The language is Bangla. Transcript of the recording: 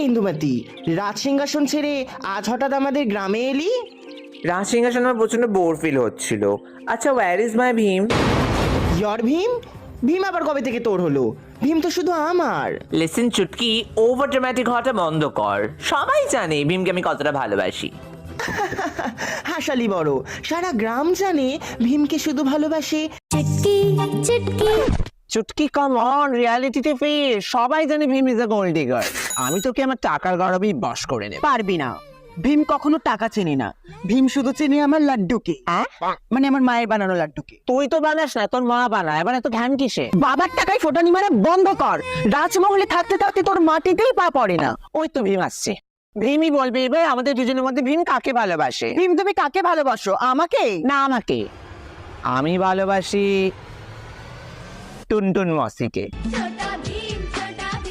ইন্দুমতি, রাজ সিংহাসন ছেড়ে আজ হঠাৎ আমাদের গ্রামে এলি? রাজ সিংহাসন আমার প্রচন্ড বোর ফিল হচ্ছিল। আচ্ছা, where is my Bhim? Your Bhim? Bhim আবার কবে থেকে তোর হলো? ভীম তো শুধু আমার। লিসেন চুটকি, ওভার ড্রামাটিক হওয়াটা বন্ধ কর। সবাই জানে ভীমকে আমি কতটা ভালোবাসি। হাসালি বড়, সারা গ্রাম জানে ভীমকে শুধু ভালোবাসে। চুটকি চুটকি চুটকি কাম অন, রিয়ালিটিতে ফির। সবাই জানে Bhim is a gold digger. আমি তোকে আমার টাকার গরবেই বশ করে নেব। পারবি না, ভীম কখনো টাকা চেনে না। ভীম শুধু চেনে আমার লাড্ডুকে, মানে আমার মায়ের বানানো লাড্ডুকে। তুই তো বানাস না, তোর মা বানায়। এবার এত ঘ্যাম কিসে? বাবার টাকায় ফোটানি মারা বন্ধ কর। রাজমহলে থাকতে থাকতে তোর মাটিতেই পা পড়ে না। ওই তো ভীম আসছে। ভীমই বলবে এবার আমাদের দুজনের মধ্যে ভীম কাকে ভালোবাসে। ভীম, তুমি কাকে ভালোবাসো? আমাকে না, আমাকে। আমি ভালোবাসি টুনটুন মসিকে।